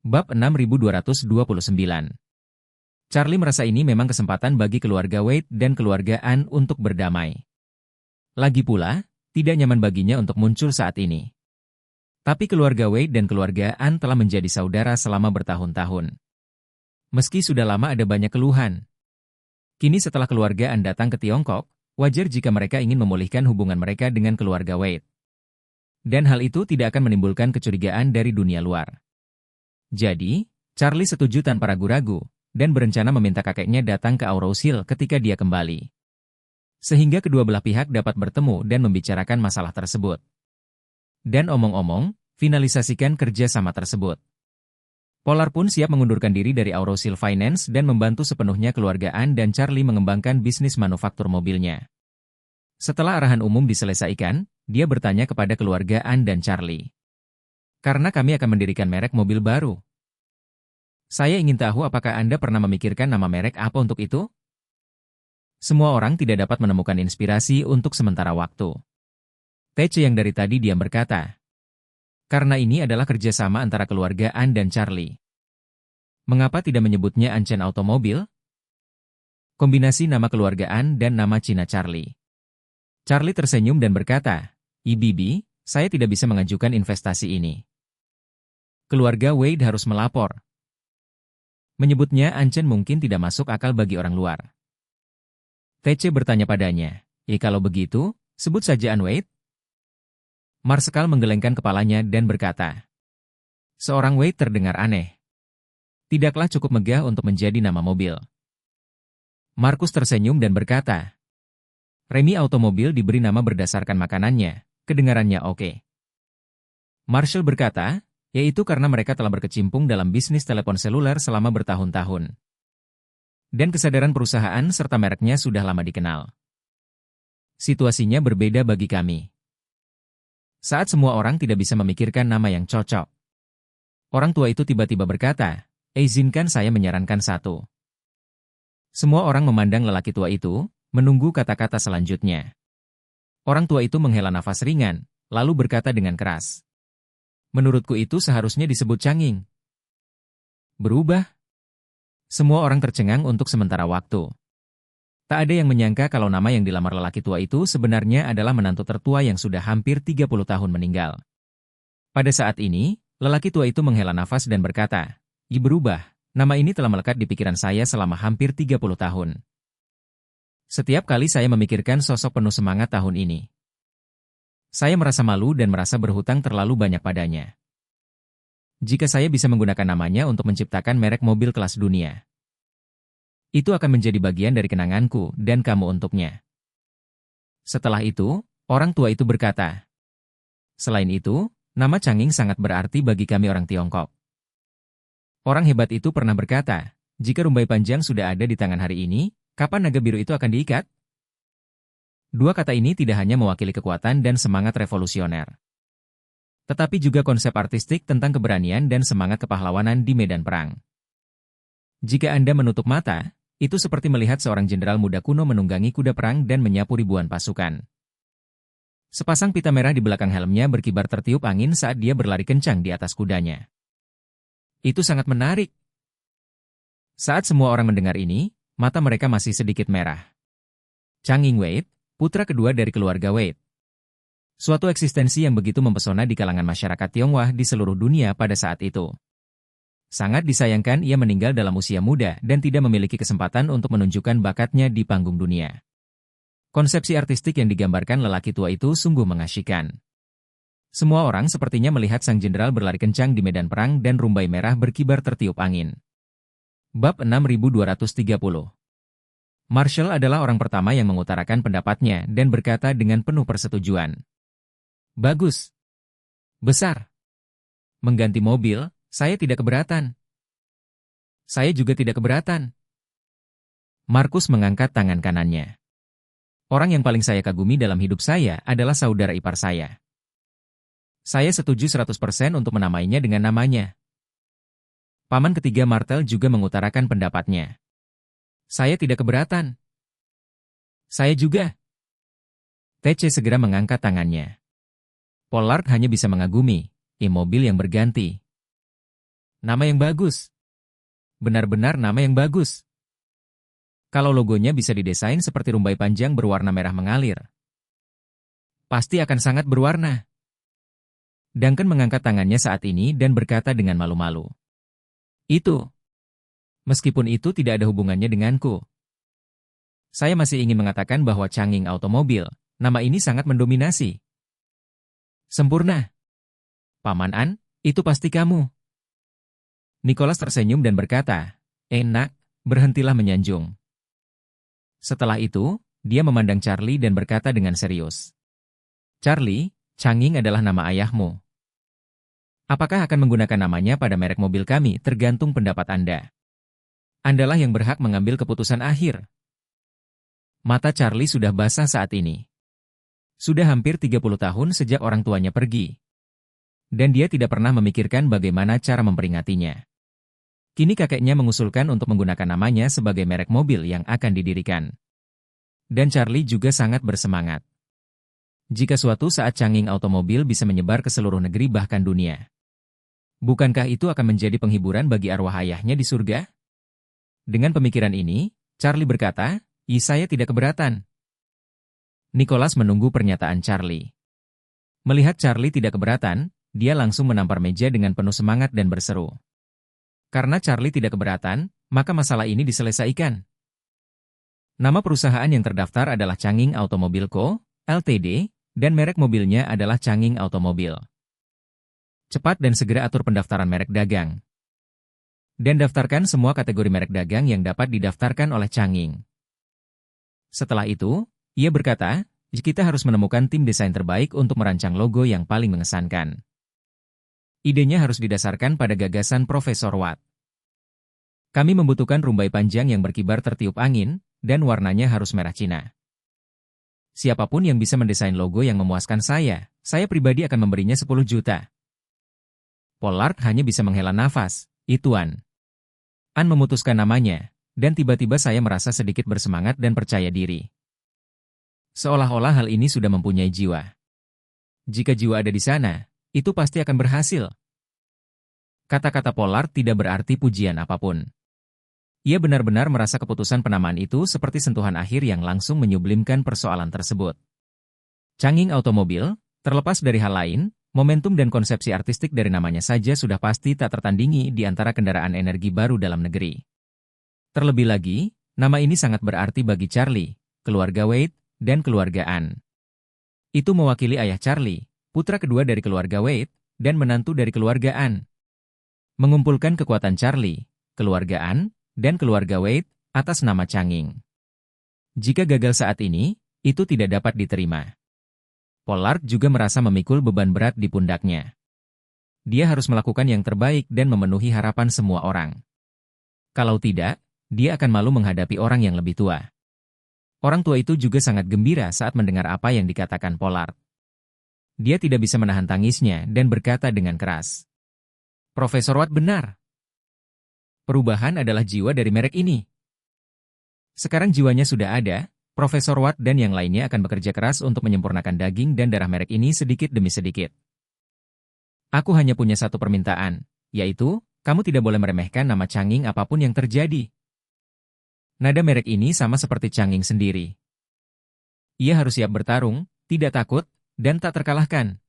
Bab 6229. Charlie merasa ini memang kesempatan bagi keluarga Wade dan keluarga Ann untuk berdamai. Lagi pula, tidak nyaman baginya untuk muncul saat ini. Tapi keluarga Wade dan keluarga Ann telah menjadi saudara selama bertahun-tahun. Meski sudah lama ada banyak keluhan. Kini setelah keluarga Ann datang ke Tiongkok, wajar jika mereka ingin memulihkan hubungan mereka dengan keluarga Wade. Dan hal itu tidak akan menimbulkan kecurigaan dari dunia luar. Jadi, Charlie setuju tanpa ragu-ragu, dan berencana meminta kakeknya datang ke Auroshield ketika dia kembali. Sehingga kedua belah pihak dapat bertemu dan membicarakan masalah tersebut. Dan omong-omong, finalisasikan kerjasama tersebut. Polar pun siap mengundurkan diri dari Auroshield Finance dan membantu sepenuhnya keluarga Ann dan Charlie mengembangkan bisnis manufaktur mobilnya. Setelah arahan umum diselesaikan, dia bertanya kepada keluarga Ann dan Charlie. Karena kami akan mendirikan merek mobil baru. Saya ingin tahu apakah Anda pernah memikirkan nama merek apa untuk itu? Semua orang tidak dapat menemukan inspirasi untuk sementara waktu. Tece yang dari tadi diam berkata. Karena ini adalah kerjasama antara keluarga Ann dan Charlie. Mengapa tidak menyebutnya Anchen Automobil? Kombinasi nama keluarga Ann dan nama Cina Charlie. Charlie tersenyum dan berkata, Bibi, saya tidak bisa mengajukan investasi ini. Keluarga Wade harus melapor. Menyebutnya Anchen mungkin tidak masuk akal bagi orang luar. Tece bertanya padanya, kalau begitu, sebut saja Ann Wade? Marsekal menggelengkan kepalanya dan berkata, seorang Wade terdengar aneh. Tidaklah cukup megah untuk menjadi nama mobil. Markus tersenyum dan berkata, Remy Automobil diberi nama berdasarkan makanannya, kedengarannya oke. Marshall berkata, yaitu karena mereka telah berkecimpung dalam bisnis telepon seluler selama bertahun-tahun. Dan kesadaran perusahaan serta mereknya sudah lama dikenal. Situasinya berbeda bagi kami. Saat semua orang tidak bisa memikirkan nama yang cocok. Orang tua itu tiba-tiba berkata, izinkan saya menyarankan satu. Semua orang memandang lelaki tua itu, menunggu kata-kata selanjutnya. Orang tua itu menghela nafas ringan, lalu berkata dengan keras. Menurutku itu seharusnya disebut canging. Berubah? Semua orang tercengang untuk sementara waktu. Tak ada yang menyangka kalau nama yang dilamar lelaki tua itu sebenarnya adalah menantu tertua yang sudah hampir 30 tahun meninggal. Pada saat ini, lelaki tua itu menghela nafas dan berkata, berubah, nama ini telah melekat di pikiran saya selama hampir 30 tahun. Setiap kali saya memikirkan sosok penuh semangat tahun ini. Saya merasa malu dan merasa berhutang terlalu banyak padanya. Jika saya bisa menggunakan namanya untuk menciptakan merek mobil kelas dunia, itu akan menjadi bagian dari kenanganku dan kamu untuknya. Setelah itu, orang tua itu berkata, selain itu, nama Changing sangat berarti bagi kami orang Tiongkok. Orang hebat itu pernah berkata, jika rumbai panjang sudah ada di tangan hari ini, kapan naga biru itu akan diikat? Dua kata ini tidak hanya mewakili kekuatan dan semangat revolusioner, tetapi juga konsep artistik tentang keberanian dan semangat kepahlawanan di medan perang. Jika Anda menutup mata, itu seperti melihat seorang jenderal muda kuno menunggangi kuda perang dan menyapu ribuan pasukan. Sepasang pita merah di belakang helmnya berkibar tertiup angin saat dia berlari kencang di atas kudanya. Itu sangat menarik. Saat semua orang mendengar ini, mata mereka masih sedikit merah. Changing Wade, putra kedua dari keluarga Wade. Suatu eksistensi yang begitu mempesona di kalangan masyarakat Tionghoa di seluruh dunia pada saat itu. Sangat disayangkan ia meninggal dalam usia muda dan tidak memiliki kesempatan untuk menunjukkan bakatnya di panggung dunia. Konsepsi artistik yang digambarkan lelaki tua itu sungguh mengasyikkan. Semua orang sepertinya melihat sang jenderal berlari kencang di medan perang dan rumbai merah berkibar tertiup angin. Bab 6230. Marshall adalah orang pertama yang mengutarakan pendapatnya dan berkata dengan penuh persetujuan. Bagus. Besar. Mengganti mobil, saya tidak keberatan. Saya juga tidak keberatan. Markus mengangkat tangan kanannya. Orang yang paling saya kagumi dalam hidup saya adalah saudara ipar saya. Saya setuju 100% untuk menamainya dengan namanya. Paman ketiga Martel juga mengutarakan pendapatnya. Saya tidak keberatan. Saya juga. Tece segera mengangkat tangannya. Pollard hanya bisa mengagumi, mobil yang berganti. Nama yang bagus. Benar-benar nama yang bagus. Kalau logonya bisa didesain seperti rumbai panjang berwarna merah mengalir, pasti akan sangat berwarna. Duncan mengangkat tangannya saat ini dan berkata dengan malu-malu. Itu. Meskipun itu tidak ada hubungannya denganku. Saya masih ingin mengatakan bahwa Changing Automobil, nama ini sangat mendominasi. Sempurna. Paman An, itu pasti kamu. Nicholas tersenyum dan berkata, Nak, berhentilah menyanjung. Setelah itu, dia memandang Charlie dan berkata dengan serius. Charlie, Changing adalah nama ayahmu. Apakah akan menggunakan namanya pada merek mobil kami tergantung pendapat Anda. Andalah yang berhak mengambil keputusan akhir. Mata Charlie sudah basah saat ini. Sudah hampir 30 tahun sejak orang tuanya pergi. Dan dia tidak pernah memikirkan bagaimana cara memperingatinya. Kini kakeknya mengusulkan untuk menggunakan namanya sebagai merek mobil yang akan didirikan. Dan Charlie juga sangat bersemangat. Jika suatu saat Changing Automobil bisa menyebar ke seluruh negeri bahkan dunia. Bukankah itu akan menjadi penghiburan bagi arwah ayahnya di surga? Dengan pemikiran ini, Charlie berkata, saya tidak keberatan. Nicholas menunggu pernyataan Charlie. Melihat Charlie tidak keberatan, dia langsung menampar meja dengan penuh semangat dan berseru. Karena Charlie tidak keberatan, maka masalah ini diselesaikan. Nama perusahaan yang terdaftar adalah Changing Automobil Co., Ltd., dan merek mobilnya adalah Changing Automobil. Cepat dan segera atur pendaftaran merek dagang. Dan daftarkan semua kategori merek dagang yang dapat didaftarkan oleh Changing. Setelah itu, ia berkata, kita harus menemukan tim desain terbaik untuk merancang logo yang paling mengesankan. Idenya harus didasarkan pada gagasan Profesor Watt. Kami membutuhkan rumbai panjang yang berkibar tertiup angin, dan warnanya harus merah Cina. Siapapun yang bisa mendesain logo yang memuaskan saya pribadi akan memberinya 10 juta. Pollard hanya bisa menghela nafas, Tuan. An memutuskan namanya, dan tiba-tiba saya merasa sedikit bersemangat dan percaya diri. Seolah-olah hal ini sudah mempunyai jiwa. Jika jiwa ada di sana, itu pasti akan berhasil. Kata-kata Pollard tidak berarti pujian apapun. Ia benar-benar merasa keputusan penamaan itu seperti sentuhan akhir yang langsung menyublimkan persoalan tersebut. Changing Automobil, terlepas dari hal lain, momentum dan konsepsi artistik dari namanya saja sudah pasti tak tertandingi di antara kendaraan energi baru dalam negeri. Terlebih lagi, nama ini sangat berarti bagi Charlie, keluarga Wade, dan keluarga Ann. Itu mewakili ayah Charlie, putra kedua dari keluarga Wade, dan menantu dari keluarga Ann. Mengumpulkan kekuatan Charlie, keluarga Ann, dan keluarga Wade atas nama Changing. Jika gagal saat ini, itu tidak dapat diterima. Pollard juga merasa memikul beban berat di pundaknya. Dia harus melakukan yang terbaik dan memenuhi harapan semua orang. Kalau tidak, dia akan malu menghadapi orang yang lebih tua. Orang tua itu juga sangat gembira saat mendengar apa yang dikatakan Pollard. Dia tidak bisa menahan tangisnya dan berkata dengan keras. Profesor Watt benar. Perubahan adalah jiwa dari merek ini. Sekarang jiwanya sudah ada, Profesor Watt dan yang lainnya akan bekerja keras untuk menyempurnakan daging dan darah merek ini sedikit demi sedikit. Aku hanya punya satu permintaan, yaitu, kamu tidak boleh meremehkan nama Changing apapun yang terjadi. Nada merek ini sama seperti Changing sendiri. Ia harus siap bertarung, tidak takut, dan tak terkalahkan.